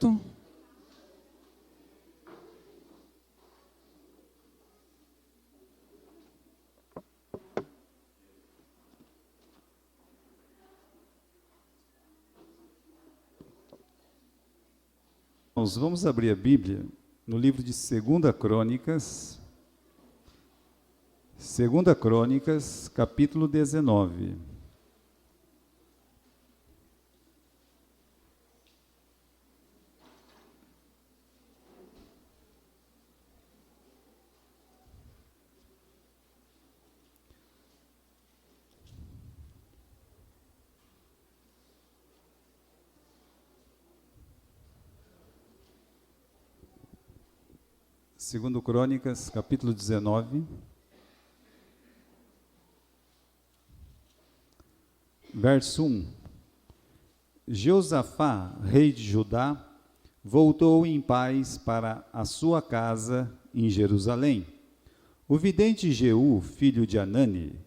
aberto. Nós vamos abrir a Bíblia no livro de 2 Crônicas, capítulo 19. Segundo Crônicas, capítulo 19, verso 1. Josafá, rei de Judá, voltou em paz para a sua casa em Jerusalém. O vidente Jeú, filho de Anani,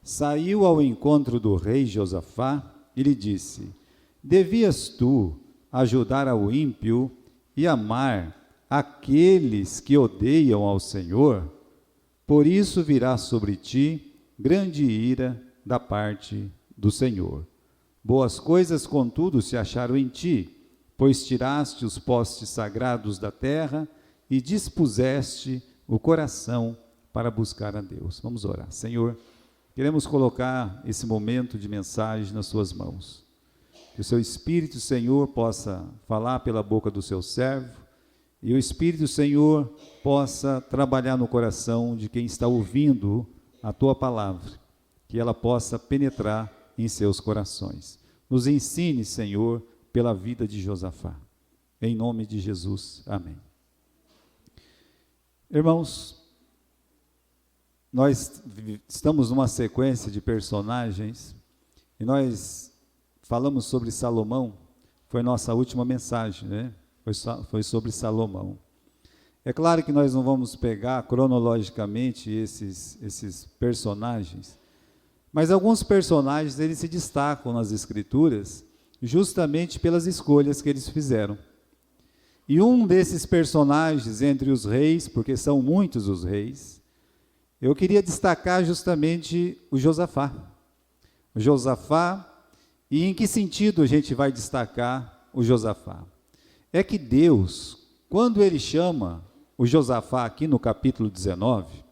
saiu ao encontro do rei Josafá e lhe disse: devias tu ajudar ao ímpio e amar aqueles que odeiam ao Senhor? Por isso virá sobre ti grande ira da parte do Senhor. Boas coisas, contudo, se acharam em ti, pois tiraste os postes sagrados da terra e dispuseste o coração para buscar a Deus. Vamos orar. Senhor, queremos colocar esse momento de mensagem nas suas mãos. Que o seu Espírito, Senhor, possa falar pela boca do seu servo, e o Espírito, Senhor, possa trabalhar no coração de quem está ouvindo a Tua palavra, que ela possa penetrar em seus corações. Nos ensine, Senhor, pela vida de Josafá. Em nome de Jesus. Amém. Irmãos, nós estamos numa sequência de personagens e nós falamos sobre Salomão, foi nossa última mensagem, né? Foi sobre Salomão. É claro que nós não vamos pegar cronologicamente esses personagens, mas alguns personagens eles se destacam nas Escrituras justamente pelas escolhas que eles fizeram. E um desses personagens entre os reis, porque são muitos os reis, eu queria destacar justamente o Josafá. O Josafá, e em que sentido a gente vai destacar o Josafá? É que Deus, quando Ele chama o Josafá aqui no capítulo 19,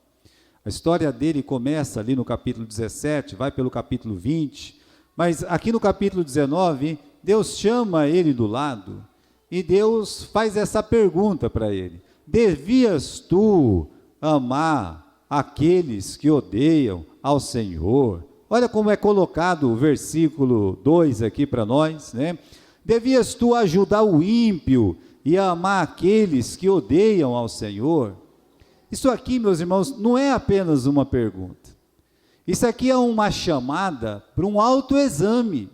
a história dele começa ali no capítulo 17, vai pelo capítulo 20, mas aqui no capítulo 19, Deus chama ele do lado e Deus faz essa pergunta para ele: devias tu amar aqueles que odeiam ao Senhor? Olha como é colocado o versículo 2 aqui para nós, né? Devias tu ajudar o ímpio e amar aqueles que odeiam ao Senhor? Isso aqui, meus irmãos, não é apenas uma pergunta. Isso aqui é uma chamada para um autoexame.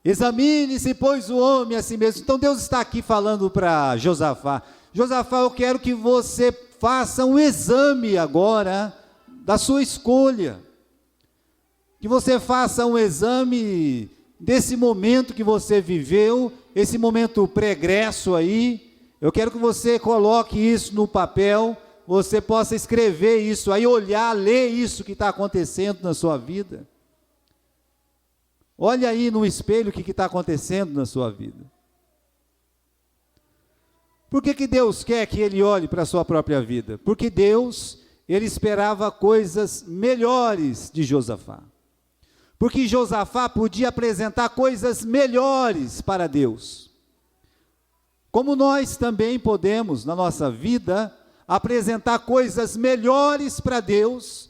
Examine-se, pois, o homem a si mesmo. Então Deus está aqui falando para Josafá: Josafá, eu quero que você faça um exame agora da sua escolha. Que você faça um exame desse momento que você viveu, esse momento pregresso aí. Eu quero que você coloque isso no papel, você possa escrever isso aí, olhar, ler isso que está acontecendo na sua vida. Olha aí no espelho o que está acontecendo na sua vida. Por que Deus quer que ele olhe para a sua própria vida? Porque Deus, ele esperava coisas melhores de Josafá. Porque Josafá podia apresentar coisas melhores para Deus. Como nós também podemos, na nossa vida, apresentar coisas melhores para Deus,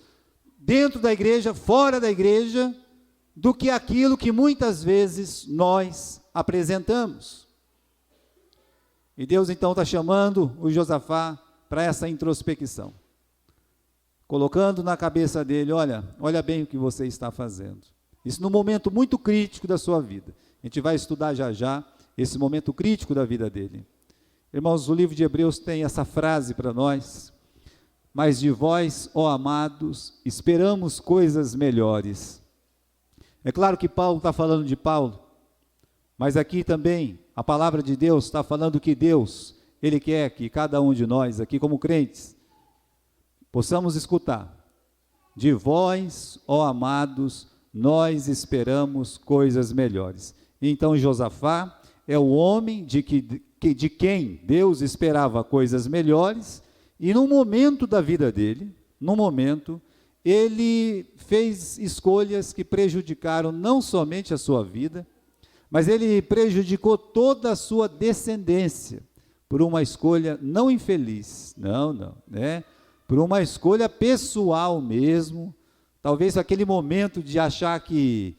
dentro da igreja, fora da igreja, do que aquilo que muitas vezes nós apresentamos. E Deus então está chamando o Josafá para essa introspecção, colocando na cabeça dele: olha bem o que você está fazendo. Isso num momento muito crítico da sua vida. A gente vai estudar já já esse momento crítico da vida dele. Irmãos, o livro de Hebreus tem essa frase para nós: mas de vós, ó amados, esperamos coisas melhores. É claro que Paulo está falando de Paulo, mas aqui também a palavra de Deus está falando que Deus, Ele quer que cada um de nós aqui como crentes, possamos escutar: de vós, ó amados, nós esperamos coisas melhores. Então Josafá é o homem de quem Deus esperava coisas melhores, e num momento da vida dele, ele fez escolhas que prejudicaram não somente a sua vida, mas ele prejudicou toda a sua descendência, por uma escolha não infeliz, né? Por uma escolha pessoal mesmo, talvez aquele momento de achar que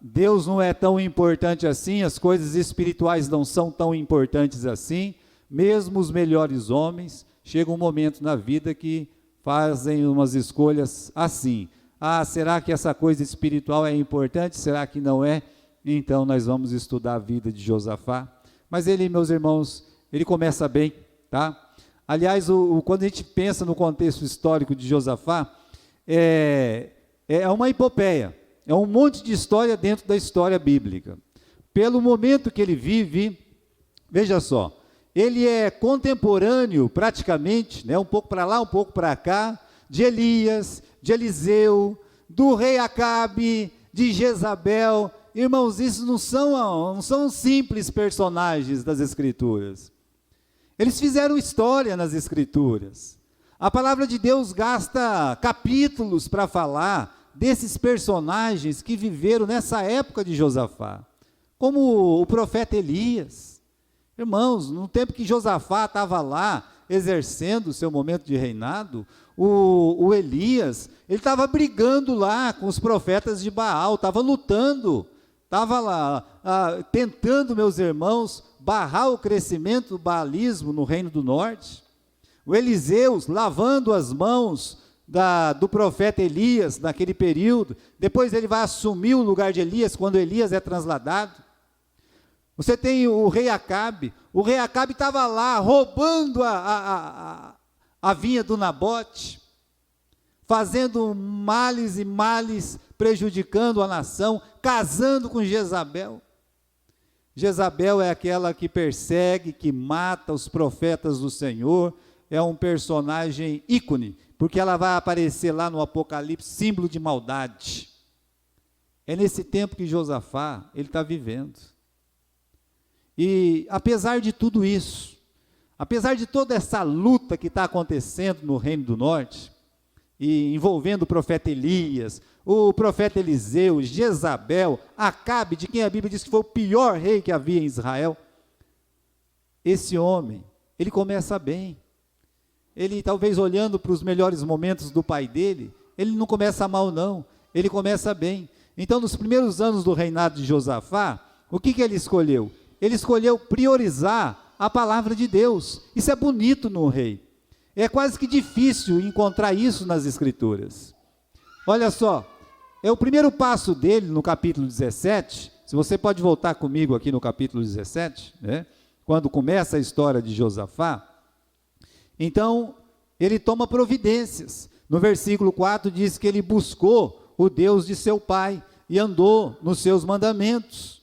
Deus não é tão importante assim, as coisas espirituais não são tão importantes assim, mesmo os melhores homens, chega um momento na vida que fazem umas escolhas assim: será que essa coisa espiritual é importante? Será que não é? Então nós vamos estudar a vida de Josafá, mas ele, meus irmãos, ele começa bem, tá? Aliás, quando a gente pensa no contexto histórico de Josafá, é uma epopeia, é um monte de história dentro da história bíblica. Pelo momento que ele vive, veja só, ele é contemporâneo praticamente, né, um pouco para lá, um pouco para cá, de Elias, de Eliseu, do rei Acabe, de Jezabel. Irmãos, isso não são simples personagens das Escrituras. Eles fizeram história nas Escrituras. A palavra de Deus gasta capítulos para falar desses personagens que viveram nessa época de Josafá, como o profeta Elias. Irmãos, no tempo que Josafá estava lá, exercendo o seu momento de reinado, o Elias, ele estava brigando lá com os profetas de Baal, estava lutando, estava lá, tentando, meus irmãos, barrar o crescimento do baalismo no Reino do Norte. O Eliseu lavando as mãos do profeta Elias naquele período, depois ele vai assumir o lugar de Elias, quando Elias é transladado. Você tem o rei Acabe estava lá roubando a vinha do Nabote, fazendo males e males, prejudicando a nação, casando com Jezabel. Jezabel é aquela que persegue, que mata os profetas do Senhor, é um personagem ícone, porque ela vai aparecer lá no Apocalipse, símbolo de maldade. É nesse tempo que Josafá, ele está vivendo. E apesar de tudo isso, apesar de toda essa luta que está acontecendo no Reino do Norte, e envolvendo o profeta Elias, o profeta Eliseu, Jezabel, Acabe, de quem a Bíblia diz que foi o pior rei que havia em Israel, esse homem, ele começa bem. Ele, talvez olhando para os melhores momentos do pai dele, ele não começa mal não, ele começa bem. Então, nos primeiros anos do reinado de Josafá, o que ele escolheu? Ele escolheu priorizar a palavra de Deus. Isso é bonito no rei. É quase que difícil encontrar isso nas Escrituras. Olha só, é o primeiro passo dele no capítulo 17, se você pode voltar comigo aqui no capítulo 17, né, quando começa a história de Josafá. Então, ele toma providências. No versículo 4 diz que ele buscou o Deus de seu pai e andou nos seus mandamentos.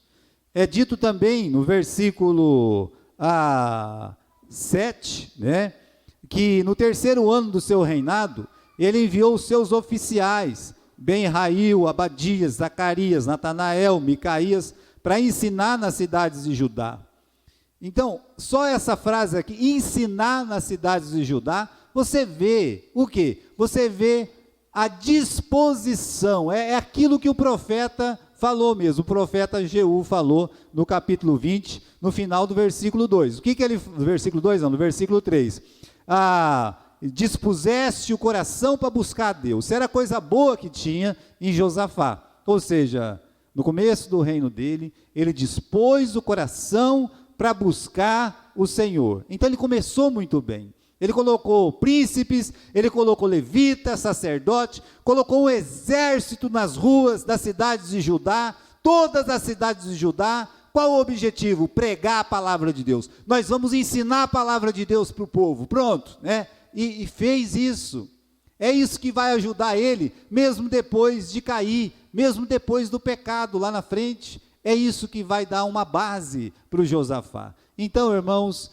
É dito também no versículo 7, né, que no terceiro ano do seu reinado, ele enviou os seus oficiais, Ben-Rail, Abadias, Zacarias, Natanael, Micaías, para ensinar nas cidades de Judá. Então, só essa frase aqui, ensinar nas cidades de Judá, você vê o quê? Você vê a disposição, é aquilo que o profeta falou mesmo, o profeta Jeú falou no capítulo 20, no final do versículo 2. O que ele, no versículo 2 não, no versículo 3. Dispuseste o coração para buscar a Deus. Isso era coisa boa que tinha em Josafá. Ou seja, no começo do reino dele, ele dispôs o coração para buscar o Senhor. Então ele começou muito bem. Ele colocou príncipes, ele colocou levitas, sacerdote, colocou um exército nas ruas das cidades de Judá, todas as cidades de Judá. Qual o objetivo? Pregar a palavra de Deus. Nós vamos ensinar a palavra de Deus para o povo. Pronto, né? E fez isso. É isso que vai ajudar ele, mesmo depois de cair, mesmo depois do pecado lá na frente. É isso que vai dar uma base para o Josafá. Então, irmãos,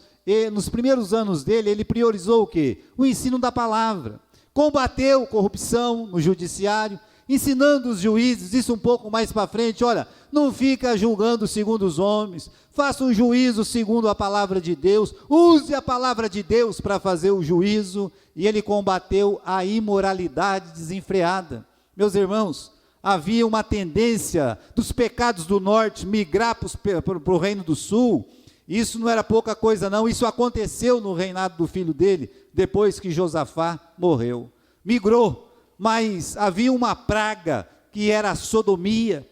nos primeiros anos dele, ele priorizou o quê? O ensino da palavra. Combateu corrupção no judiciário, ensinando os juízes, isso um pouco mais para frente, olha, não fica julgando segundo os homens, faça um juízo segundo a palavra de Deus, use a palavra de Deus para fazer o juízo, e ele combateu a imoralidade desenfreada. Meus irmãos, havia uma tendência dos pecados do norte migrar para o reino do sul. Isso não era pouca coisa não, isso aconteceu no reinado do filho dele, depois que Josafá morreu. Migrou, mas havia uma praga que era a sodomia.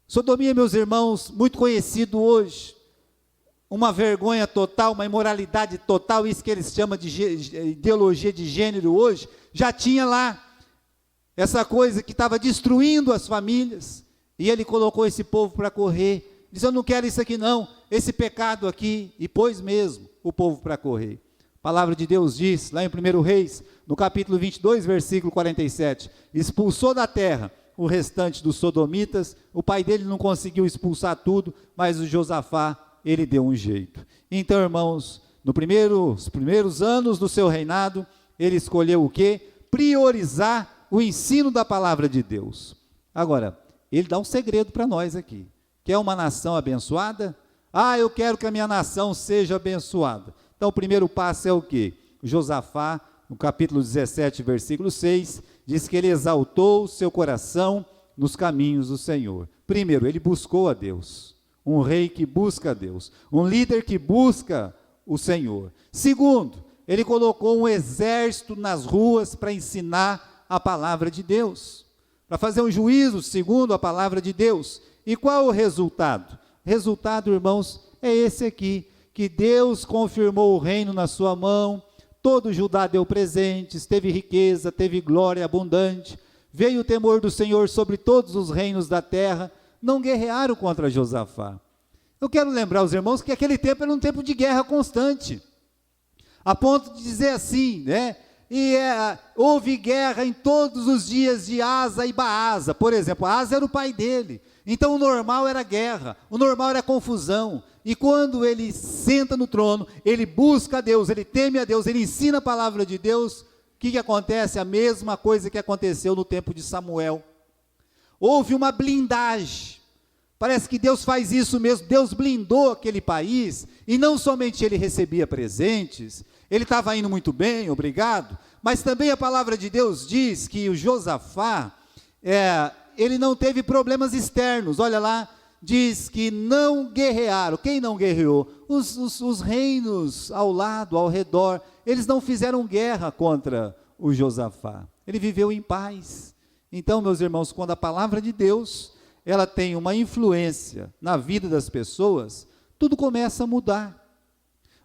Sodomia, meus irmãos, muito conhecido hoje, uma vergonha total, uma imoralidade total, isso que eles chamam de ideologia de gênero hoje, já tinha lá, essa coisa que estava destruindo as famílias, e ele colocou esse povo para correr, diz, eu não quero isso aqui não, esse pecado aqui, e pôs mesmo o povo para correr. A palavra de Deus diz, lá em 1 Reis, no capítulo 22, versículo 47, expulsou da terra o restante dos sodomitas, o pai dele não conseguiu expulsar tudo, mas o Josafá, ele deu um jeito. Então, irmãos, nos primeiros anos do seu reinado, ele escolheu o quê? Priorizar o ensino da palavra de Deus. Agora, ele dá um segredo para nós aqui. Quer uma nação abençoada? Eu quero que a minha nação seja abençoada. Então, o primeiro passo é o quê? Josafá, no capítulo 17, versículo 6, diz que ele exaltou o seu coração nos caminhos do Senhor. Primeiro, ele buscou a Deus. Um rei que busca a Deus. Um líder que busca o Senhor. Segundo, ele colocou um exército nas ruas para ensinar a palavra de Deus. Para fazer um juízo segundo a palavra de Deus. E qual o resultado? Resultado, irmãos, é esse aqui, que Deus confirmou o reino na sua mão, todo Judá deu presentes, teve riqueza, teve glória abundante, veio o temor do Senhor sobre todos os reinos da terra, não guerrearam contra Josafá. Eu quero lembrar os irmãos que aquele tempo era um tempo de guerra constante, a ponto de dizer assim, né? Houve guerra em todos os dias de Asa e Baasa, por exemplo, Asa era o pai dele, então o normal era guerra, o normal era confusão, e quando ele senta no trono, ele busca a Deus, ele teme a Deus, ele ensina a palavra de Deus, o que acontece? A mesma coisa que aconteceu no tempo de Samuel, houve uma blindagem, parece que Deus faz isso mesmo, Deus blindou aquele país, e não somente ele recebia presentes, ele estava indo muito bem, obrigado, mas também a palavra de Deus diz que o Josafá, ele não teve problemas externos, olha lá, diz que não guerrearam, quem não guerreou? Os reinos ao lado, ao redor, eles não fizeram guerra contra o Josafá, ele viveu em paz. Então, meus irmãos, quando a palavra de Deus, ela tem uma influência na vida das pessoas, tudo começa a mudar.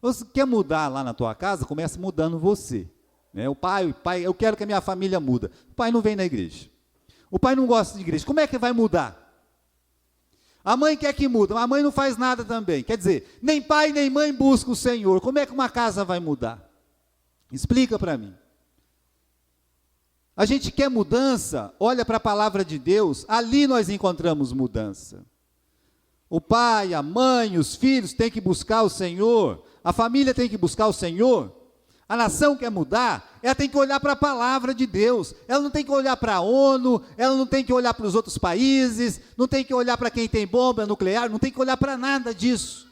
Você quer mudar lá na tua casa, começa mudando você. Né? O pai, eu quero que a minha família muda. O pai não vem na igreja. O pai não gosta de igreja. Como é que vai mudar? A mãe quer que muda, mas a mãe não faz nada também. Quer dizer, nem pai nem mãe busca o Senhor. Como é que uma casa vai mudar? Explica para mim. A gente quer mudança, olha para a palavra de Deus, ali nós encontramos mudança. O pai, a mãe, os filhos têm que buscar o Senhor, a família tem que buscar o Senhor, a nação quer mudar, ela tem que olhar para a palavra de Deus, ela não tem que olhar para a ONU, ela não tem que olhar para os outros países, não tem que olhar para quem tem bomba nuclear, não tem que olhar para nada disso,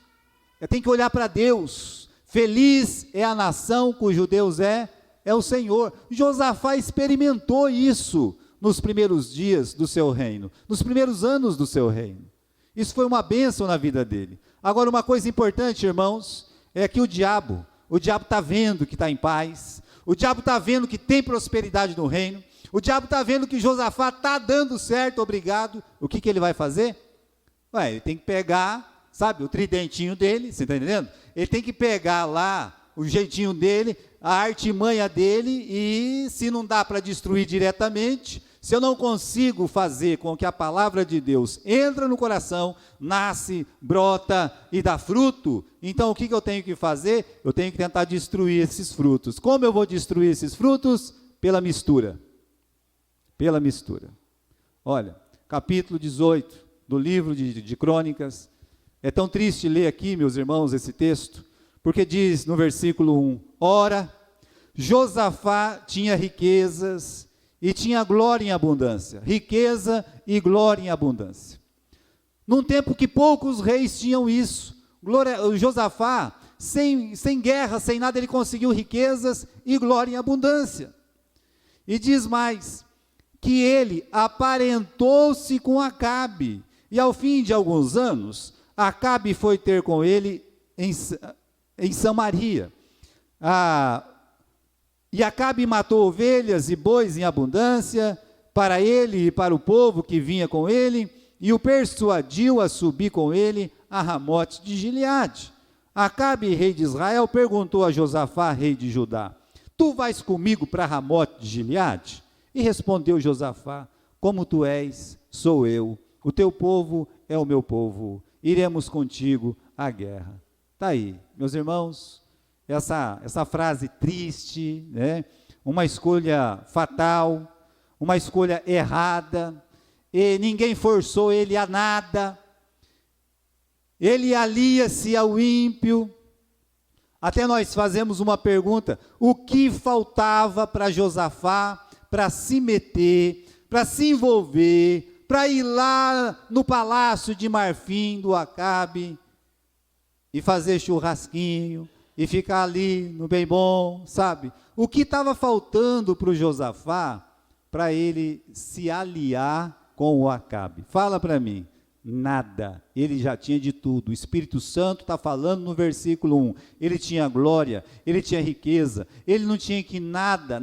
ela tem que olhar para Deus. Feliz é a nação cujo Deus é o Senhor. Josafá experimentou isso nos primeiros dias do seu reino, nos primeiros anos do seu reino. Isso foi uma bênção na vida dele. Agora, uma coisa importante, irmãos, é que o diabo está vendo que está em paz, o diabo está vendo que tem prosperidade no reino, o diabo está vendo que Josafá está dando certo, obrigado. O que ele vai fazer? Ele tem que pegar, sabe, o tridentinho dele, você está entendendo? Ele tem que pegar lá o jeitinho dele, a artimanha dele, e se não dá para destruir diretamente, se eu não consigo fazer com que a palavra de Deus entre no coração, nasce, brota e dá fruto, então o que eu tenho que fazer? Eu tenho que tentar destruir esses frutos. Como eu vou destruir esses frutos? Pela mistura. Pela mistura. Olha, capítulo 18 do livro de Crônicas. É tão triste ler aqui, meus irmãos, esse texto, porque diz no versículo 1, ora, Josafá tinha riquezas e tinha glória em abundância, riqueza e glória em abundância. Num tempo que poucos reis tinham isso, Josafá, sem guerra, sem nada, ele conseguiu riquezas e glória em abundância. E diz mais, que ele aparentou-se com Acabe, e ao fim de alguns anos, Acabe foi ter com ele em Samaria. E Acabe matou ovelhas e bois em abundância, para ele e para o povo que vinha com ele, e o persuadiu a subir com ele a Ramote de Gileade. Acabe, rei de Israel, perguntou a Josafá, rei de Judá, tu vais comigo para Ramote de Gileade? E respondeu Josafá, como tu és, sou eu, o teu povo é o meu povo, iremos contigo à guerra. Está aí, meus irmãos, essa frase triste, né? Uma escolha fatal, uma escolha errada, e ninguém forçou ele a nada, ele alia-se ao ímpio. Até nós fazemos uma pergunta, o que faltava para Josafá para se meter, para se envolver, para ir lá no palácio de marfim do Acabe e fazer churrasquinho e ficar ali no bem bom, sabe? O que estava faltando para o Josafá para ele se aliar com o Acabe? Fala para mim. Nada, ele já tinha de tudo. O Espírito Santo está falando no versículo 1, ele tinha glória, ele tinha riqueza, ele não tinha que nada,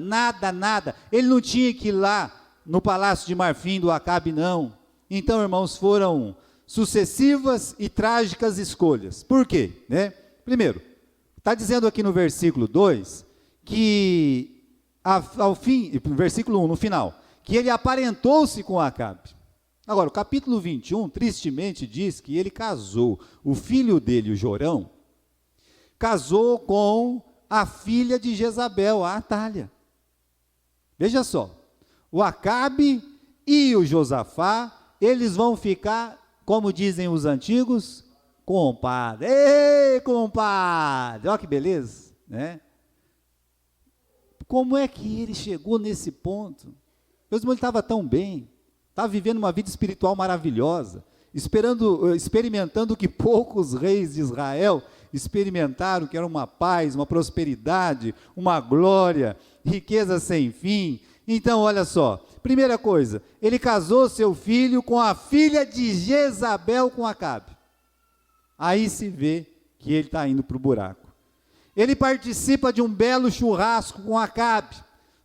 ele não tinha que ir lá no palácio de marfim do Acabe, não. Então, irmãos, foram sucessivas e trágicas escolhas. Por quê? Primeiro, está dizendo aqui no versículo 2, que ao fim, versículo 1, no final, que ele aparentou-se com Acabe. Agora, o capítulo 21, tristemente, diz que ele casou, o filho dele, o Jorão, casou com a filha de Jezabel, a Atália. Veja só, o Acabe e o Josafá, eles vão ficar, como dizem os antigos, compadre. Ei, compadre! Olha que beleza, né? Como é que ele chegou nesse ponto? Meu irmão, ele estava tão bem, estava vivendo uma vida espiritual maravilhosa, experimentando o que poucos reis de Israel experimentaram, que era uma paz, uma prosperidade, uma glória, riqueza sem fim. Então, olha só, primeira coisa, ele casou seu filho com a filha de Jezabel, com Acabe. Aí se vê que ele está indo para o buraco. Ele participa de um belo churrasco com Acabe.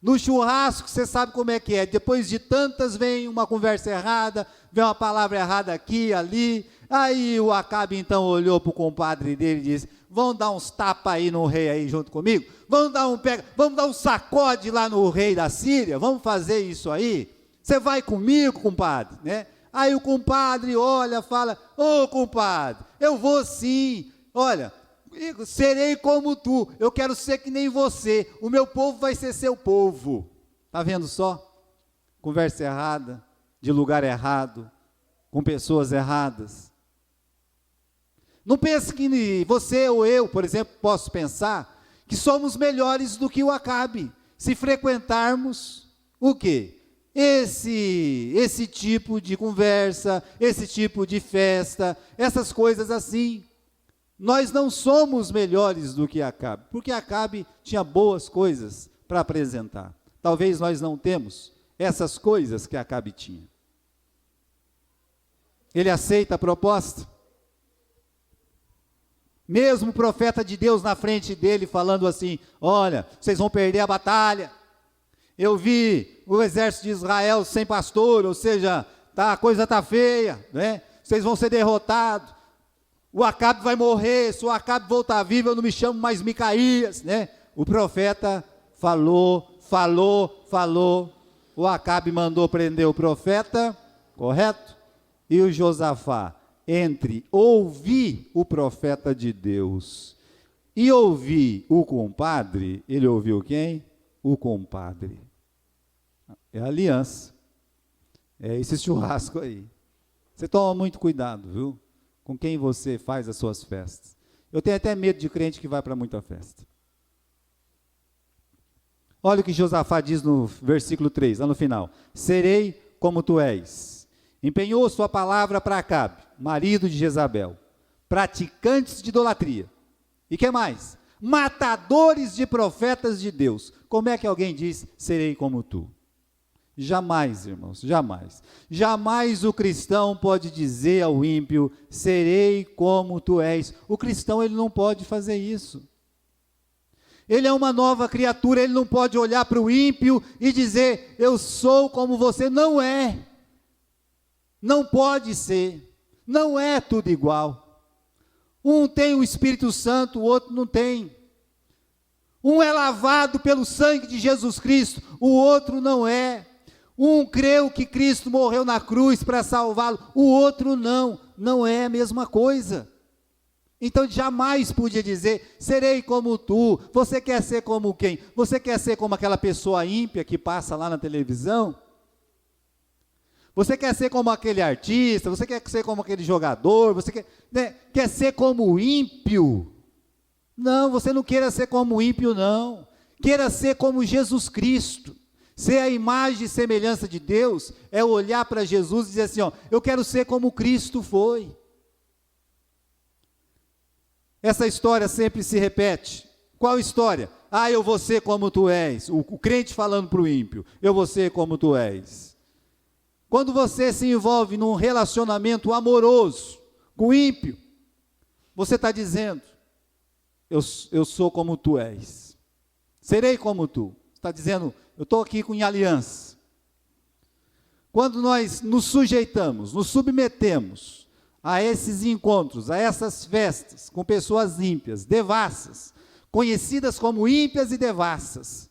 No churrasco, você sabe como é que é, depois de tantas vem uma conversa errada, vem uma palavra errada aqui, ali, aí o Acabe então olhou para o compadre dele e disse, vamos dar uns tapas aí no rei aí junto comigo? Vamos dar um sacode lá no rei da Síria? Vamos fazer isso aí? Você vai comigo, compadre? Né? Aí o compadre olha, fala, ô compadre, eu vou sim, olha, serei como tu, eu quero ser que nem você, o meu povo vai ser seu povo. Está vendo só? Conversa errada, de lugar errado, com pessoas erradas. Não pense que você ou eu, por exemplo, posso pensar que somos melhores do que o Acabe, se frequentarmos o quê? Esse tipo de conversa, esse tipo de festa, essas coisas assim. Nós não somos melhores do que Acabe, porque Acabe tinha boas coisas para apresentar. Talvez nós não temos essas coisas que Acabe tinha. Ele aceita a proposta. Mesmo o profeta de Deus na frente dele falando assim, olha, vocês vão perder a batalha. Eu vi o exército de Israel sem pastor, ou seja, a coisa está feia, né? Vocês vão ser derrotados. O Acabe vai morrer, se o Acabe voltar vivo, eu não me chamo mais Micaías, né? O profeta falou, o Acabe mandou prender o profeta, correto? E o Josafá, entre ouvir o profeta de Deus e ouvir o compadre, ele ouviu quem? O compadre. É a aliança, é esse churrasco aí. Você toma muito cuidado, viu? Com quem você faz as suas festas. Eu tenho até medo de crente que vai para muita festa. Olha o que Josafá diz no versículo 3, lá no final. Serei como tu és. Empenhou sua palavra para Acabe, marido de Jezabel, praticantes de idolatria. E que mais? Matadores de profetas de Deus. Como é que alguém diz, serei como tu? Jamais, irmãos, jamais. Jamais o cristão pode dizer ao ímpio, serei como tu és. O cristão, ele não pode fazer isso. Ele é uma nova criatura, ele não pode olhar para o ímpio e dizer, eu sou como você. Não é. Não pode ser. Não é tudo igual. Um tem o Espírito Santo, o outro não tem. Um é lavado pelo sangue de Jesus Cristo, o outro não é. Um creu que Cristo morreu na cruz para salvá-lo, o outro não. Não é a mesma coisa. Então jamais podia dizer, serei como tu. Você quer ser como quem? Você quer ser como aquela pessoa ímpia que passa lá na televisão? Você quer ser como aquele artista? Você quer ser como aquele jogador? Você quer ser como o ímpio? Não, você não queira ser como o ímpio, não. Queira ser como Jesus Cristo. Ser a imagem e semelhança de Deus é olhar para Jesus e dizer assim, ó, eu quero ser como Cristo foi. Essa história sempre se repete. Qual história? Ah, eu vou ser como tu és. O crente falando para o ímpio, eu vou ser como tu és. Quando você se envolve num relacionamento amoroso com o ímpio, você está dizendo, eu sou como tu és. Serei como tu. Está dizendo, eu estou aqui em aliança. Quando nós nos sujeitamos, nos submetemos a esses encontros, a essas festas, com pessoas ímpias, devassas, conhecidas como ímpias e devassas,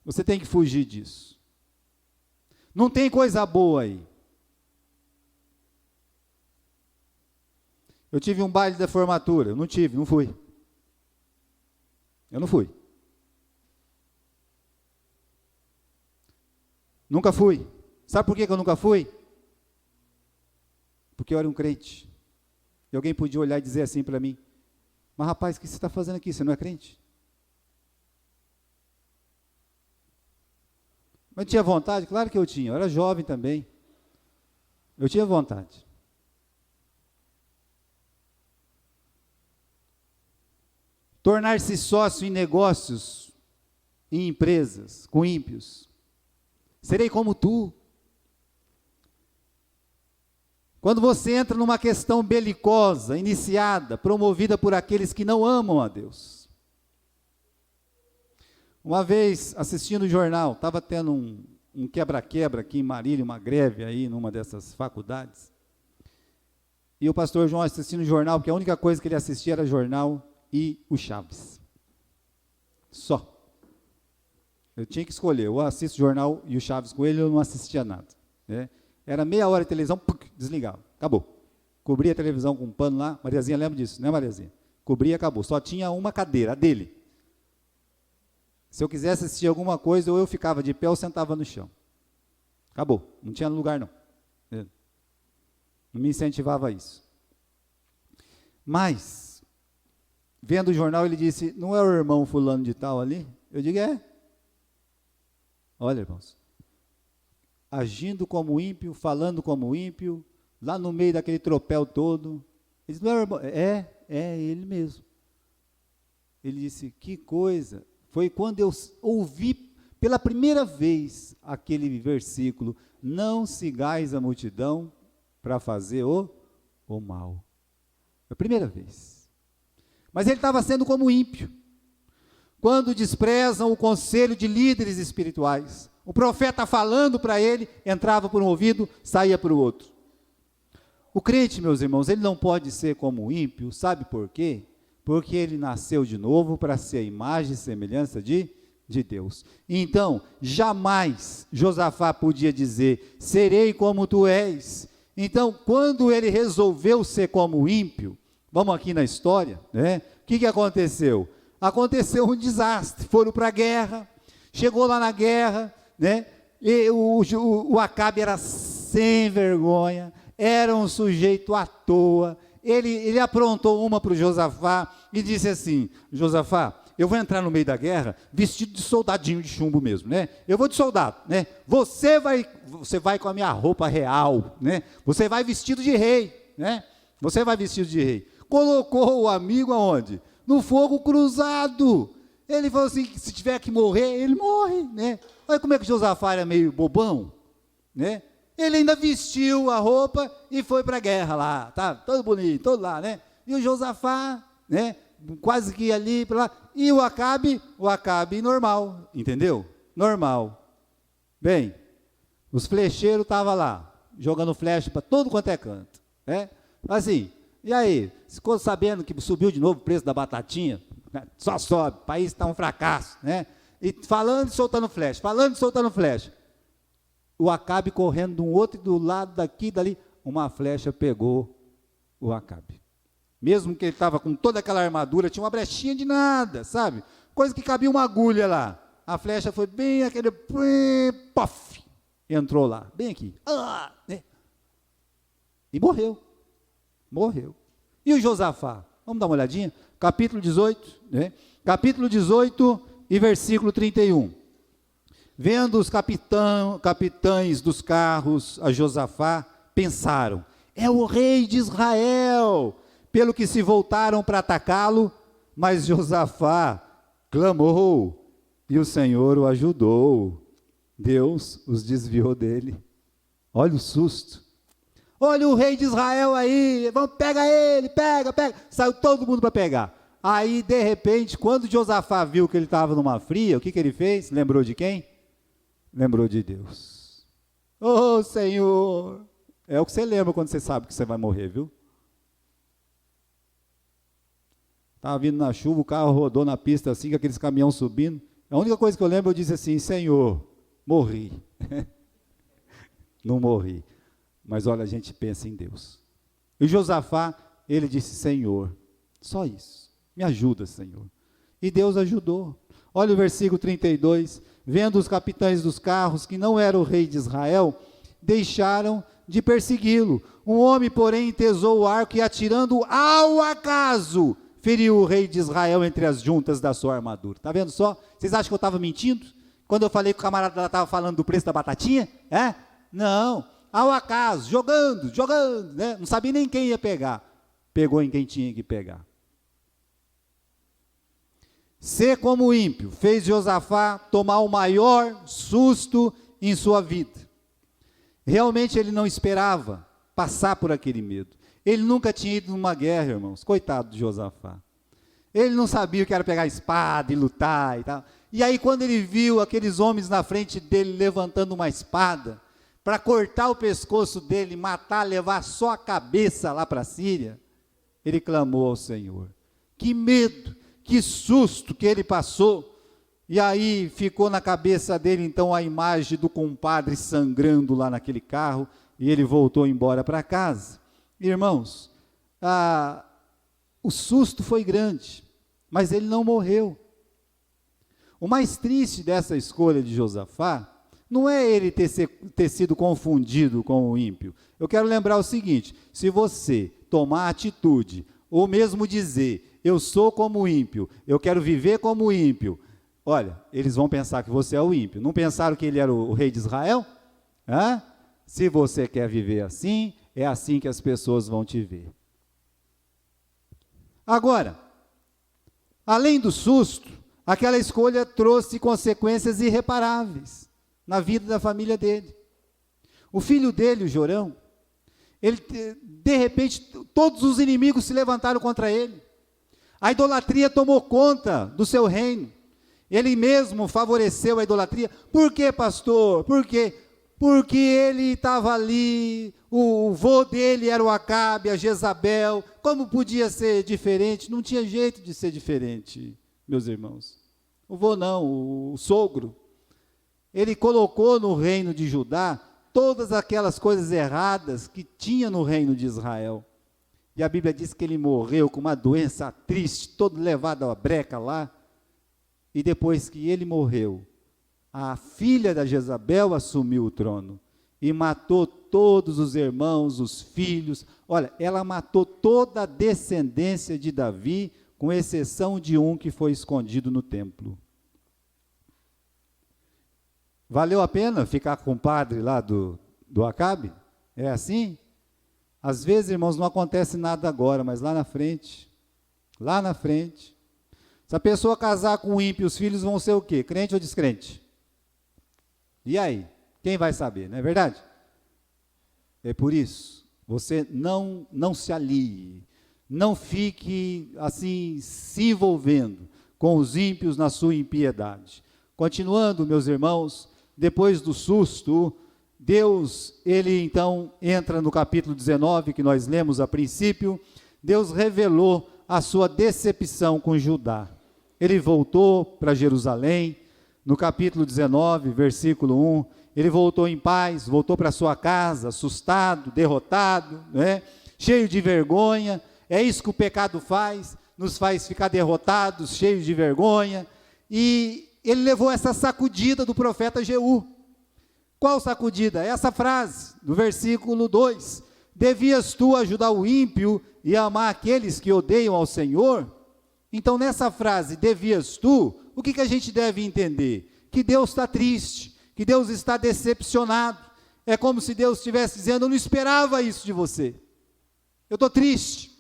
você tem que fugir disso. Não tem coisa boa aí. Eu tive um baile da formatura, eu não fui. Eu não fui. Nunca fui. Sabe por que eu nunca fui? Porque eu era um crente. E alguém podia olhar e dizer assim para mim, mas rapaz, o que você está fazendo aqui? Você não é crente? Mas tinha vontade? Claro que eu tinha. Eu era jovem também. Eu tinha vontade. Tornar-se sócio em negócios, em empresas, com ímpios. Serei como tu. Quando você entra numa questão belicosa, iniciada, promovida por aqueles que não amam a Deus. Uma vez, assistindo o jornal, estava tendo um quebra-quebra aqui em Marília, uma greve aí numa dessas faculdades. E o pastor João assistindo o jornal, porque a única coisa que ele assistia era jornal e o Chaves. Só. Eu tinha que escolher, eu assisto o jornal e o Chaves com ele, eu não assistia nada. Né? Era meia hora de televisão, desligava, acabou. Cobria a televisão com um pano lá, Mariazinha lembra disso, né Mariazinha? Cobria e acabou, só tinha uma cadeira, a dele. Se eu quisesse assistir alguma coisa, ou eu ficava de pé ou sentava no chão. Acabou, não tinha lugar não. Não me incentivava a isso. Mas, vendo o jornal, ele disse, não é o irmão fulano de tal ali? Eu digo, é. Olha, irmãos, agindo como ímpio, falando como ímpio, lá no meio daquele tropel todo, ele disse, não é o irmão? É ele mesmo. Ele disse, que coisa, foi quando eu ouvi pela primeira vez aquele versículo, não sigais a multidão para fazer o mal. É a primeira vez. Mas ele estava sendo como ímpio. Quando desprezam o conselho de líderes espirituais, o profeta falando para ele, entrava por um ouvido, saía por outro. O crente, meus irmãos, ele não pode ser como o ímpio, sabe por quê? Porque ele nasceu de novo para ser a imagem e semelhança de Deus. Então, jamais Josafá podia dizer, serei como tu és. Então, quando ele resolveu ser como o ímpio, vamos aqui na história, né? O que aconteceu? Aconteceu um desastre, foram para a guerra, chegou lá na guerra, né? E o Acabe era sem vergonha, era um sujeito à toa. Ele aprontou uma para o Josafá e disse assim: Josafá, eu vou entrar no meio da guerra vestido de soldadinho de chumbo mesmo, né? Eu vou de soldado, né? Você vai com a minha roupa real, né? Você vai vestido de rei, né? Você vai vestido de rei. Colocou o amigo aonde? No fogo cruzado. Ele falou assim, que se tiver que morrer, ele morre, né? Olha como é que Josafá era meio bobão, né? Ele ainda vestiu a roupa e foi para a guerra lá, tá? Todo bonito, todo lá, né? E o Josafá, né? Quase que ia ali para lá. E o Acabe normal, entendeu? Normal. Bem, os flecheiros estavam lá, jogando flecha para todo quanto é canto, né? Assim, e aí? Ficou sabendo que subiu de novo o preço da batatinha? Só sobe, o país está um fracasso, né? E falando e soltando flecha. O Acabe correndo de um outro, do lado daqui, dali, uma flecha pegou o Acabe. Mesmo que ele estava com toda aquela armadura, tinha uma brechinha de nada, sabe? Coisa que cabia uma agulha lá. A flecha foi bem aquele, pof, entrou lá, bem aqui. Né? E morreu. E o Josafá? Vamos dar uma olhadinha? Capítulo 18, né? Capítulo 18 e versículo 31. Vendo os capitães dos carros a Josafá, pensaram: é o rei de Israel, pelo que se voltaram para atacá-lo, mas Josafá clamou, e o Senhor o ajudou. Deus os desviou dele. Olha o susto. Olha o rei de Israel aí, vamos, pega ele, pega. Saiu todo mundo para pegar. Aí, de repente, quando Josafá viu que ele estava numa fria, o que ele fez? Lembrou de quem? Lembrou de Deus. Oh, Senhor! É o que você lembra quando você sabe que você vai morrer, viu? Estava vindo na chuva, o carro rodou na pista assim, com aqueles caminhões subindo. A única coisa que eu lembro, eu disse assim: Senhor, morri. Não morri. Mas olha, a gente pensa em Deus. E Josafá, ele disse: Senhor, só isso, me ajuda, Senhor. E Deus ajudou. Olha o versículo 32, vendo os capitães dos carros, que não era o rei de Israel, deixaram de persegui-lo. Um homem, porém, entesou o arco e, atirando ao acaso, feriu o rei de Israel entre as juntas da sua armadura. Está vendo só? Vocês acham que eu estava mentindo? Quando eu falei que o camarada estava falando do preço da batatinha? Não. Ao acaso, jogando, né? Não sabia nem quem ia pegar. Pegou em quem tinha que pegar. Ser como ímpio fez Josafá tomar o maior susto em sua vida. Realmente ele não esperava passar por aquele medo. Ele nunca tinha ido numa guerra, irmãos. Coitado de Josafá. Ele não sabia o que era pegar espada e lutar e tal. E aí, quando ele viu aqueles homens na frente dele levantando uma espada para cortar o pescoço dele, matar, levar só a cabeça lá para a Síria, ele clamou ao Senhor. Que medo, que susto que ele passou. E aí ficou na cabeça dele então a imagem do compadre sangrando lá naquele carro, e ele voltou embora para casa. Irmãos, o susto foi grande, mas ele não morreu. O mais triste dessa escolha de Josafá não é ele ter sido confundido com o ímpio. Eu quero lembrar o seguinte: se você tomar atitude, ou mesmo dizer, eu sou como ímpio, eu quero viver como ímpio, olha, eles vão pensar que você é o ímpio. Não pensaram que ele era o rei de Israel? Se você quer viver assim, é assim que as pessoas vão te ver. Agora, além do susto, aquela escolha trouxe consequências irreparáveis na vida da família dele. O filho dele, o Jorão, ele, de repente, todos os inimigos se levantaram contra ele. A idolatria tomou conta do seu reino. Ele mesmo favoreceu a idolatria. Por quê, pastor? Por quê? Porque ele estava ali, o vô dele era o Acabe, a Jezabel. Como podia ser diferente? Não tinha jeito de ser diferente, meus irmãos. O vô não, o sogro. Ele colocou no reino de Judá todas aquelas coisas erradas que tinha no reino de Israel. E a Bíblia diz que ele morreu com uma doença triste, todo levado à breca lá. E depois que ele morreu, a filha da Jezabel assumiu o trono. e matou todos os irmãos, os filhos. Olha, ela matou toda a descendência de Davi, com exceção de um que foi escondido no templo. Valeu a pena ficar com o padre lá do Acabe? É assim? Às vezes, irmãos, não acontece nada agora, mas lá na frente, se a pessoa casar com um ímpio, os filhos vão ser o quê? Crente ou descrente? E aí? Quem vai saber, não é verdade? É por isso, você não se alie, não fique assim, se envolvendo com os ímpios na sua impiedade. Continuando, meus irmãos, depois do susto, Deus, ele então entra no capítulo 19, que nós lemos a princípio. Deus revelou a sua decepção com Judá. Ele voltou para Jerusalém, no capítulo 19, versículo 1, ele voltou em paz, voltou para sua casa, assustado, derrotado, né? Cheio de vergonha. É isso que o pecado faz, nos faz ficar derrotados, cheios de vergonha. E ele levou essa sacudida do profeta Jeú. Qual sacudida? Essa frase, do versículo 2. Devias tu ajudar o ímpio e amar aqueles que odeiam ao Senhor? Então, nessa frase, devias tu, o que a gente deve entender? Que Deus está triste, que Deus está decepcionado. É como se Deus estivesse dizendo: eu não esperava isso de você. Eu estou triste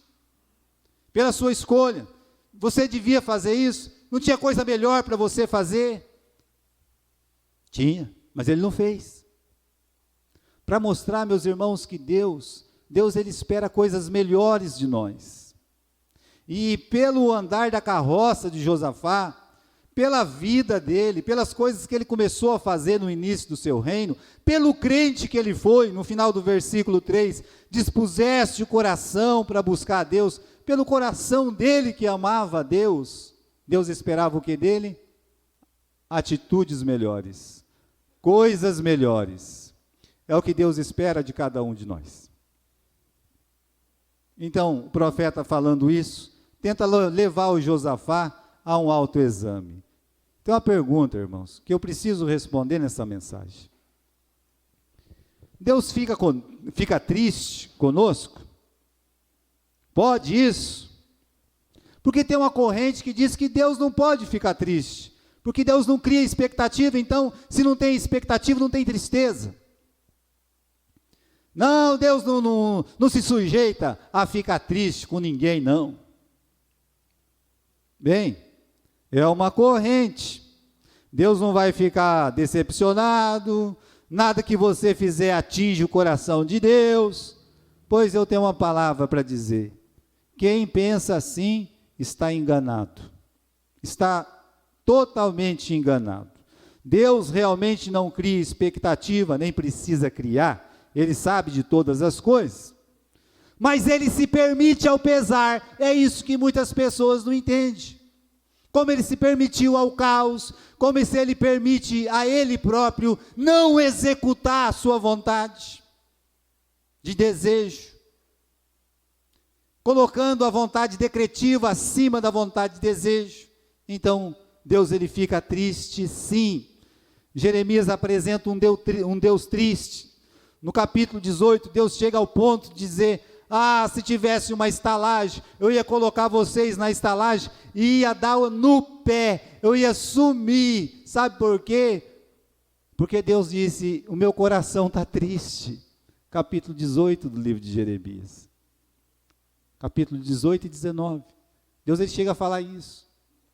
pela sua escolha. Você devia fazer isso? Não tinha coisa melhor para você fazer? Tinha, mas ele não fez. Para mostrar, meus irmãos, que Deus ele espera coisas melhores de nós. E pelo andar da carroça de Josafá, pela vida dele, pelas coisas que ele começou a fazer no início do seu reino, pelo crente que ele foi, no final do versículo 3, dispuseste o coração para buscar a Deus, pelo coração dele que amava a Deus, Deus esperava o que dele? Atitudes melhores, coisas melhores. É o que Deus espera de cada um de nós. Então, o profeta falando isso, tenta levar o Josafá a um autoexame. Tem uma pergunta, irmãos, que eu preciso responder nessa mensagem. Deus fica triste conosco? Pode isso? Porque tem uma corrente que diz que Deus não pode ficar triste, porque Deus não cria expectativa. Então, se não tem expectativa, não tem tristeza. Não, Deus não se sujeita a ficar triste com ninguém, não. Bem, é uma corrente. Deus não vai ficar decepcionado, nada que você fizer atinge o coração de Deus. Pois eu tenho uma palavra para dizer: quem pensa assim está enganado, está totalmente enganado. Deus realmente não cria expectativa, nem precisa criar, Ele sabe de todas as coisas, mas Ele se permite ao pesar. É isso que muitas pessoas não entendem. Como Ele se permitiu ao caos, como se Ele permite a Ele próprio não executar a sua vontade de desejo, colocando a vontade decretiva acima da vontade de desejo. Então, Deus ele fica triste, sim. Jeremias apresenta um Deus triste. No capítulo 18, Deus chega ao ponto de dizer: se tivesse uma estalagem, eu ia colocar vocês na estalagem e ia dar no pé, eu ia sumir. Sabe por quê? Porque Deus disse: o meu coração está triste. Capítulo 18 do livro de Jeremias. Capítulo 18 e 19. Deus ele chega a falar isso.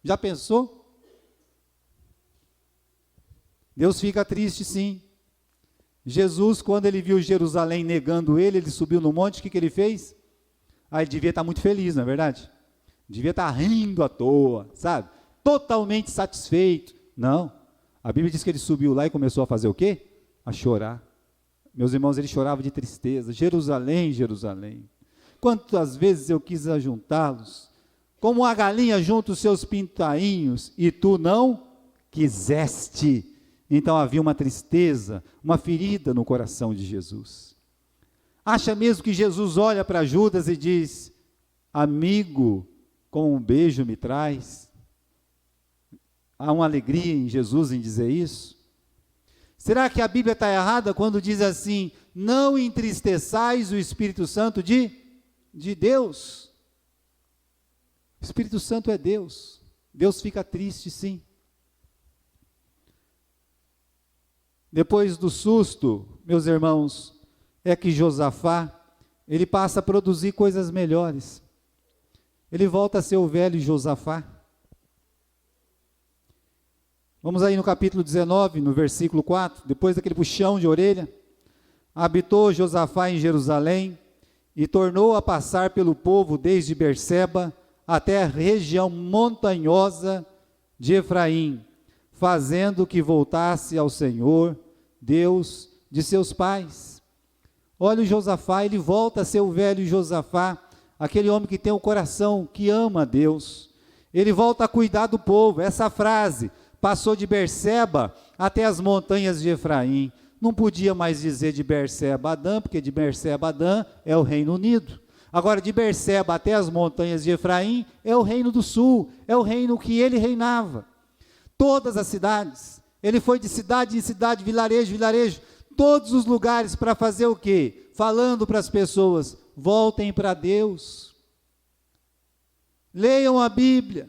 Já pensou? Deus fica triste, sim. Jesus, quando ele viu Jerusalém negando ele subiu no monte, o que ele fez? Ele devia estar muito feliz, não é verdade? Devia estar rindo à toa, sabe? Totalmente satisfeito. Não. A Bíblia diz que ele subiu lá e começou a fazer o quê? A chorar. Meus irmãos, ele chorava de tristeza. Jerusalém, Jerusalém, quantas vezes eu quis ajuntá-los, como a galinha junta os seus pintainhos, e tu não quiseste. Então havia uma tristeza, uma ferida no coração de Jesus. Acha mesmo que Jesus olha para Judas e diz: amigo, com um beijo me traz? Há uma alegria em Jesus em dizer isso? Será que a Bíblia está errada quando diz assim, não entristeçais o Espírito Santo de Deus? O Espírito Santo é Deus. Deus fica triste, sim. Depois do susto, meus irmãos, é que Josafá, ele passa a produzir coisas melhores. Ele volta a ser o velho Josafá. Vamos aí no capítulo 19, no versículo 4, depois daquele puxão de orelha. Habitou Josafá em Jerusalém e tornou a passar pelo povo desde Berseba até a região montanhosa de Efraim, fazendo que voltasse ao Senhor, Deus de seus pais. Olha o Josafá, ele volta a ser o velho Josafá, aquele homem que tem o coração, que ama a Deus. Ele volta a cuidar do povo. Essa frase, passou de Berseba até as montanhas de Efraim. Não podia mais dizer de Berseba a Dan, porque de Berseba a Dan é o Reino Unido. Agora, de Berseba até as montanhas de Efraim é o Reino do Sul, é o reino que ele reinava. Todas as cidades, ele foi de cidade em cidade, vilarejo em vilarejo, todos os lugares para fazer o quê? Falando para as pessoas, voltem para Deus. Leiam a Bíblia.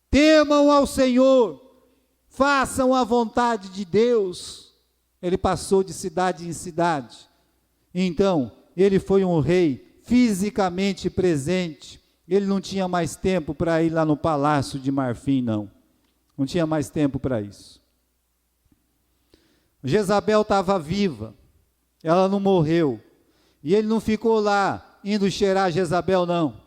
Temam ao Senhor, façam a vontade de Deus. Ele passou de cidade em cidade. Então, ele foi um rei fisicamente presente. Ele não tinha mais tempo para ir lá no palácio de marfim, não. Não tinha mais tempo para isso. Jezabel estava viva, ela não morreu. E ele não ficou lá indo cheirar Jezabel, não.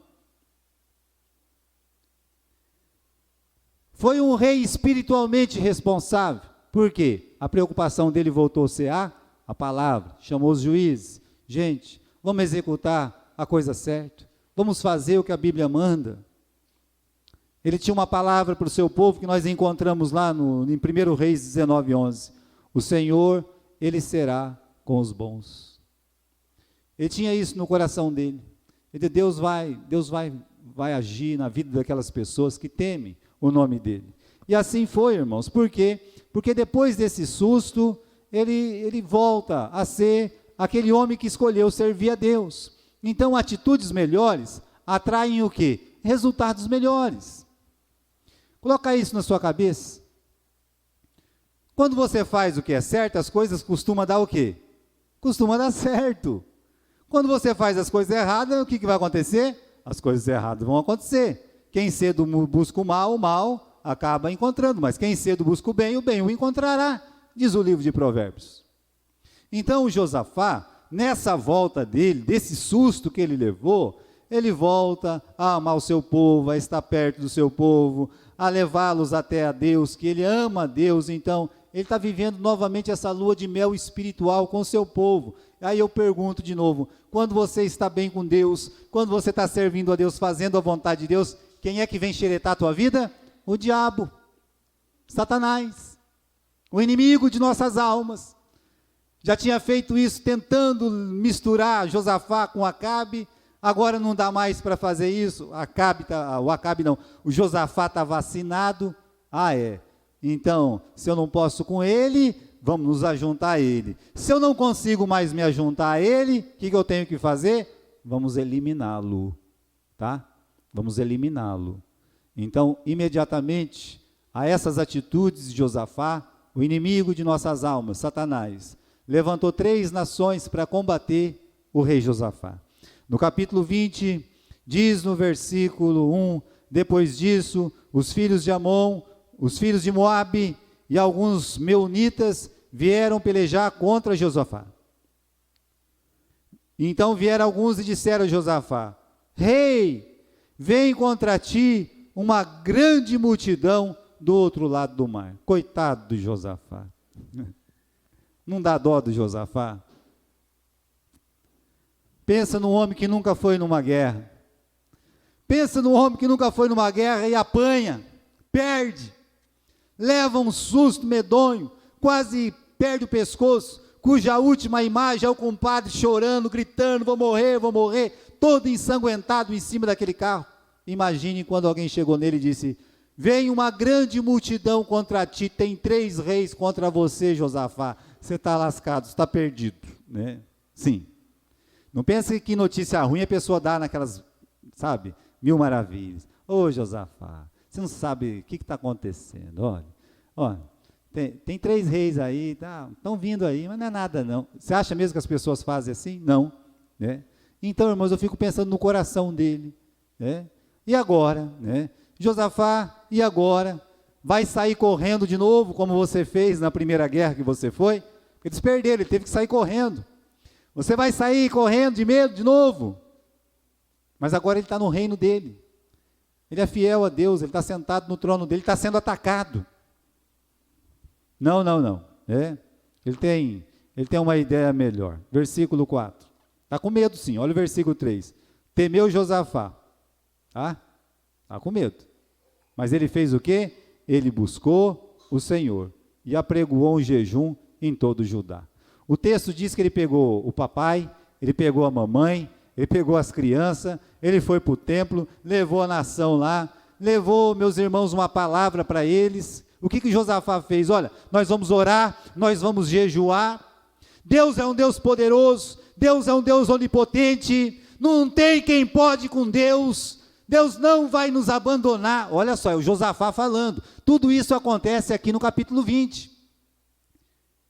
Foi um rei espiritualmente responsável. Por quê? A preocupação dele voltou a ser a palavra. Chamou os juízes. Gente, vamos executar a coisa certa. Vamos fazer o que a Bíblia manda. Ele tinha uma palavra para o seu povo que nós encontramos lá em 1 Reis 19:11. O Senhor, Ele será com os bons. Ele tinha isso no coração dele. Deus vai agir na vida daquelas pessoas que temem o nome dele. E assim foi, irmãos. Por quê? Porque depois desse susto, ele volta a ser aquele homem que escolheu servir a Deus. Então, atitudes melhores atraem o quê? Resultados melhores. Coloca isso na sua cabeça. Quando você faz o que é certo, as coisas costumam dar o quê? Costuma dar certo. Quando você faz as coisas erradas, o que vai acontecer? As coisas erradas vão acontecer. Quem cedo busca o mal acaba encontrando, mas quem cedo busca o bem o encontrará, diz o livro de Provérbios. Então o Josafá, nessa volta dele, desse susto que ele levou, ele volta a amar o seu povo, a estar perto do seu povo, a levá-los até a Deus, que ele ama a Deus. Então ele está vivendo novamente essa lua de mel espiritual com o seu povo. Aí eu pergunto de novo, quando você está bem com Deus, quando você está servindo a Deus, fazendo a vontade de Deus, quem é que vem xeretar a tua vida? O diabo, Satanás, o inimigo de nossas almas. Já tinha feito isso tentando misturar Josafá com Acabe, agora não dá mais para fazer isso. O Josafá está vacinado. Então, se eu não posso com ele, vamos nos ajuntar a ele. Se eu não consigo mais me ajuntar a ele, o que eu tenho que fazer? Vamos eliminá-lo, tá? Vamos eliminá-lo. Então, imediatamente, a essas atitudes de Josafá, o inimigo de nossas almas, Satanás, levantou 3 nações para combater o rei Josafá. No capítulo 20, diz no versículo 1, depois disso, os filhos de Amon, os filhos de Moabe e alguns meunitas vieram pelejar contra Josafá. Então vieram alguns e disseram a Josafá: Rei, vem contra ti uma grande multidão do outro lado do mar. Coitado do Josafá. Não dá dó do Josafá? Pensa num homem que nunca foi numa guerra. Pensa num homem que nunca foi numa guerra e apanha, perde, leva um susto medonho, quase perde o pescoço, cuja última imagem é o compadre chorando, gritando, vou morrer, todo ensanguentado em cima daquele carro. Imagine quando alguém chegou nele e disse: vem uma grande multidão contra ti, tem 3 reis contra você, Josafá, você está lascado, você está perdido, né? Sim. Não pense que notícia ruim a pessoa dá naquelas, sabe, 1000 maravilhas. Ô Josafá, você não sabe o que está acontecendo, olha, tem 3 reis aí, estão vindo aí, mas não é nada não. Você acha mesmo que as pessoas fazem assim? Não, né? Então, irmãos, eu fico pensando no coração dele, né? E agora, né? Josafá, e agora? Vai sair correndo de novo, como você fez na primeira guerra que você foi? Eles perderam, ele teve que sair correndo. Você vai sair correndo de medo de novo? Mas agora ele está no reino dele. Ele é fiel a Deus, ele está sentado no trono dele, está sendo atacado. Não. Ele tem uma ideia melhor. Versículo 4. Está com medo sim, olha o versículo 3. Temeu Josafá. Está com medo. Mas ele fez o quê? Ele buscou o Senhor e apregoou um jejum em todo Judá. O texto diz que ele pegou o papai, ele pegou a mamãe, ele pegou as crianças, ele foi para o templo, levou a nação lá, levou, meus irmãos, uma palavra para eles. O que Josafá fez? Olha, nós vamos orar, nós vamos jejuar. Deus é um Deus poderoso, Deus é um Deus onipotente, não tem quem pode com Deus, Deus não vai nos abandonar. Olha só, é o Josafá falando, tudo isso acontece aqui no capítulo 20,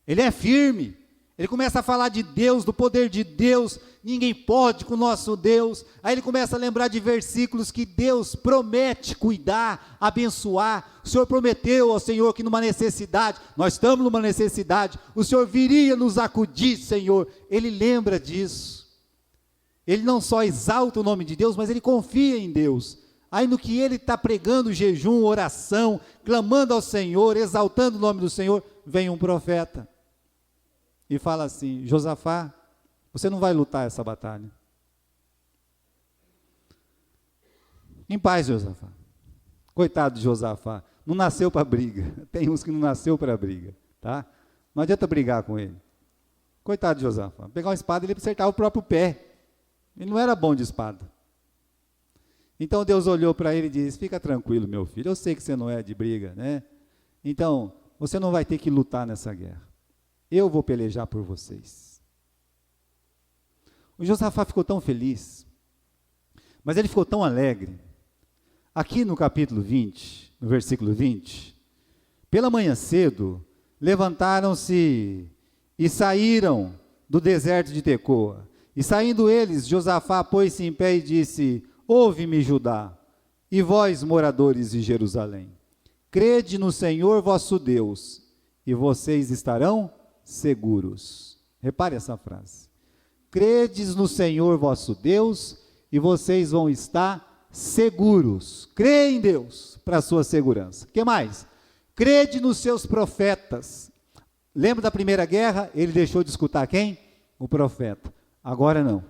ele é firme, ele começa a falar de Deus, do poder de Deus, ninguém pode com o nosso Deus. Aí ele começa a lembrar de versículos que Deus promete cuidar, abençoar. O Senhor prometeu ao Senhor que numa necessidade, nós estamos numa necessidade, o Senhor viria nos acudir, Senhor. Ele lembra disso. Ele não só exalta o nome de Deus, mas ele confia em Deus. Aí no que ele está pregando jejum, oração, clamando ao Senhor, exaltando o nome do Senhor, vem um profeta e fala assim: Josafá, você não vai lutar essa batalha. Em paz, Josafá. Coitado de Josafá, não nasceu para briga. Tem uns que não nasceu para briga, tá? Não adianta brigar com ele. Coitado de Josafá. Pegar uma espada, ele acertava o próprio pé. Ele não era bom de espada. Então Deus olhou para ele e disse: fica tranquilo, meu filho, eu sei que você não é de briga, né? Então, você não vai ter que lutar nessa guerra. Eu vou pelejar por vocês. O Josafá ficou tão feliz, mas ele ficou tão alegre. Aqui no capítulo 20, no versículo 20, pela manhã cedo, levantaram-se e saíram do deserto de Tecoa. E saindo eles, Josafá pôs-se em pé e disse: ouve-me, Judá, e vós, moradores de Jerusalém, crede no Senhor vosso Deus, e vocês estarão seguros. Repare essa frase. Credes no Senhor vosso Deus, e vocês vão estar seguros. Crê em Deus para a sua segurança. O que mais? Crede nos seus profetas. Lembra da primeira guerra? Ele deixou de escutar quem? O profeta. Agora não.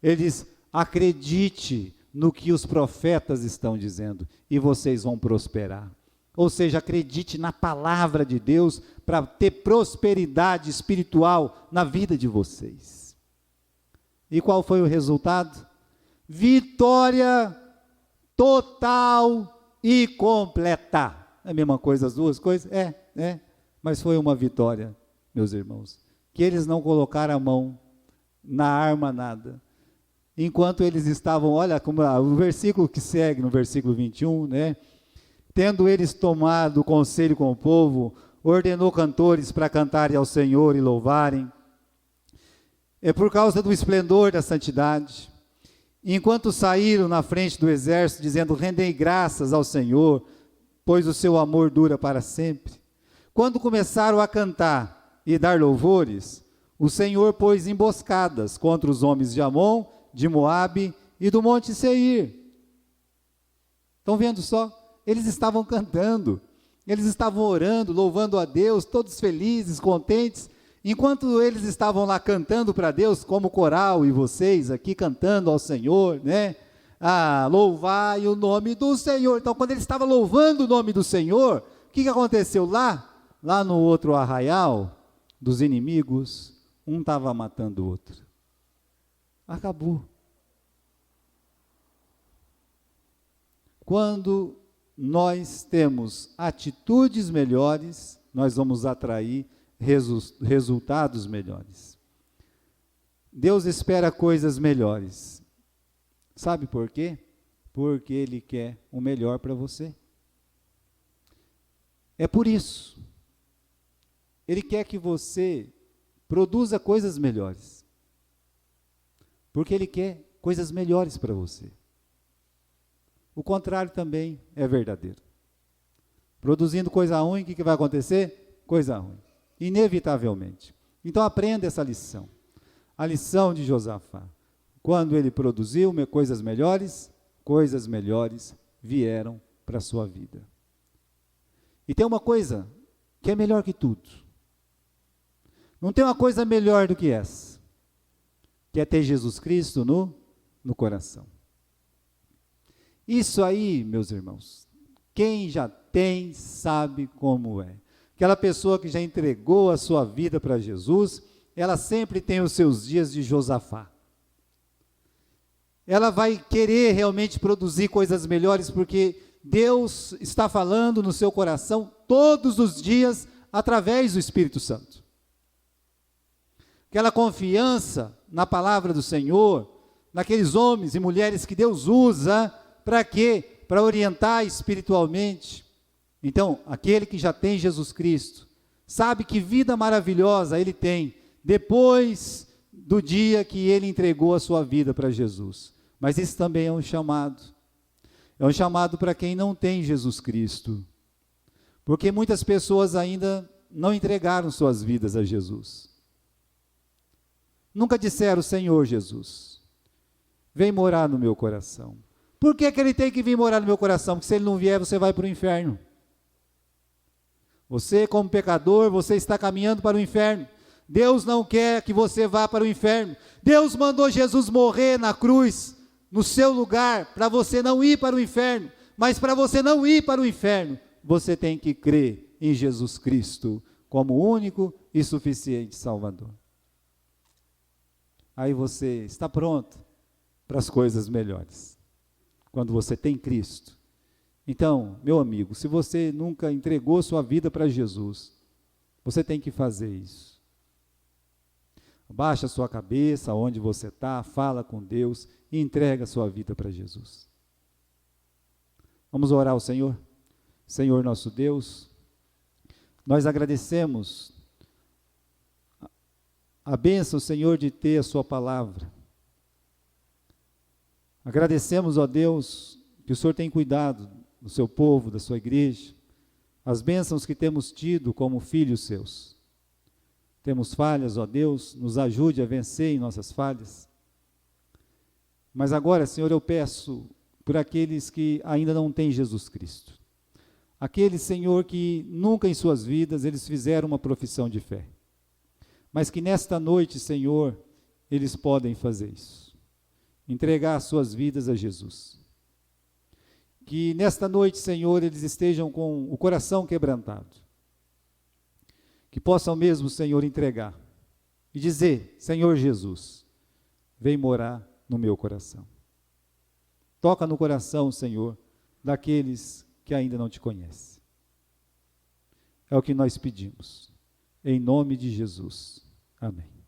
Ele diz: acredite no que os profetas estão dizendo, e vocês vão prosperar. Ou seja, acredite na palavra de Deus para ter prosperidade espiritual na vida de vocês. E qual foi o resultado? Vitória total e completa. É a mesma coisa as duas coisas? Mas foi uma vitória, meus irmãos, que eles não colocaram a mão na arma, nada. Enquanto eles estavam, olha como o versículo que segue, no versículo 21, né? Tendo eles tomado conselho com o povo, ordenou cantores para cantarem ao Senhor e louvarem. É por causa do esplendor da santidade. Enquanto saíram na frente do exército, dizendo: rendei graças ao Senhor, pois o seu amor dura para sempre. Quando começaram a cantar e dar louvores, o Senhor pôs emboscadas contra os homens de Amon, de Moabe e do monte Seir. Estão vendo só? Eles estavam cantando, eles estavam orando, louvando a Deus, todos felizes, contentes. Enquanto eles estavam lá cantando para Deus, como coral e vocês aqui cantando ao Senhor, né? Louvai o nome do Senhor. Então, quando eles estavam louvando o nome do Senhor, o que aconteceu lá? Lá no outro arraial dos inimigos, um estava matando o outro. Acabou. Quando nós temos atitudes melhores, nós vamos atrair resultados melhores. Deus espera coisas melhores. Sabe por quê? Porque Ele quer o melhor para você. É por isso. Ele quer que você produza coisas melhores. Porque Ele quer coisas melhores para você. O contrário também é verdadeiro. Produzindo coisa ruim, o que vai acontecer? Coisa ruim. Inevitavelmente. Então aprenda essa lição. A lição de Josafá. Quando ele produziu coisas melhores vieram para a sua vida. E tem uma coisa que é melhor que tudo. Não tem uma coisa melhor do que essa, que é ter Jesus Cristo no coração. Isso aí, meus irmãos, quem já tem sabe como é. Aquela pessoa que já entregou a sua vida para Jesus, ela sempre tem os seus dias de Josafá. Ela vai querer realmente produzir coisas melhores, porque Deus está falando no seu coração todos os dias, através do Espírito Santo. Aquela confiança na palavra do Senhor, naqueles homens e mulheres que Deus usa, para quê? Para orientar espiritualmente. Então, aquele que já tem Jesus Cristo, sabe que vida maravilhosa ele tem, depois do dia que ele entregou a sua vida para Jesus. Mas isso também é um chamado. É um chamado para quem não tem Jesus Cristo. Porque muitas pessoas ainda não entregaram suas vidas a Jesus. Nunca disseram: Senhor Jesus, vem morar no meu coração. Por que ele tem que vir morar no meu coração? Porque se ele não vier, você vai para o inferno. Você, como pecador, você está caminhando para o inferno. Deus não quer que você vá para o inferno. Deus mandou Jesus morrer na cruz, no seu lugar, para você não ir para o inferno. Mas para você não ir para o inferno, você tem que crer em Jesus Cristo como único e suficiente Salvador. Aí você está pronto para as coisas melhores, quando você tem Cristo. Então, meu amigo, se você nunca entregou sua vida para Jesus, você tem que fazer isso. Baixa a sua cabeça, onde você está, fala com Deus e entrega a sua vida para Jesus. Vamos orar ao Senhor? Senhor nosso Deus, nós agradecemos a bênção, Senhor, de ter a sua palavra. Agradecemos, ó Deus, que o Senhor tem cuidado do seu povo, da sua igreja, as bênçãos que temos tido como filhos seus. Temos falhas, ó Deus, nos ajude a vencer em nossas falhas. Mas agora, Senhor, eu peço por aqueles que ainda não têm Jesus Cristo. Aqueles, Senhor, que nunca em suas vidas eles fizeram uma profissão de fé. Mas que nesta noite, Senhor, eles podem fazer isso. Entregar as suas vidas a Jesus. Que nesta noite, Senhor, eles estejam com o coração quebrantado. Que possam mesmo, Senhor, entregar e dizer: Senhor Jesus, vem morar no meu coração. Toca no coração, Senhor, daqueles que ainda não te conhecem. É o que nós pedimos, em nome de Jesus. Amém.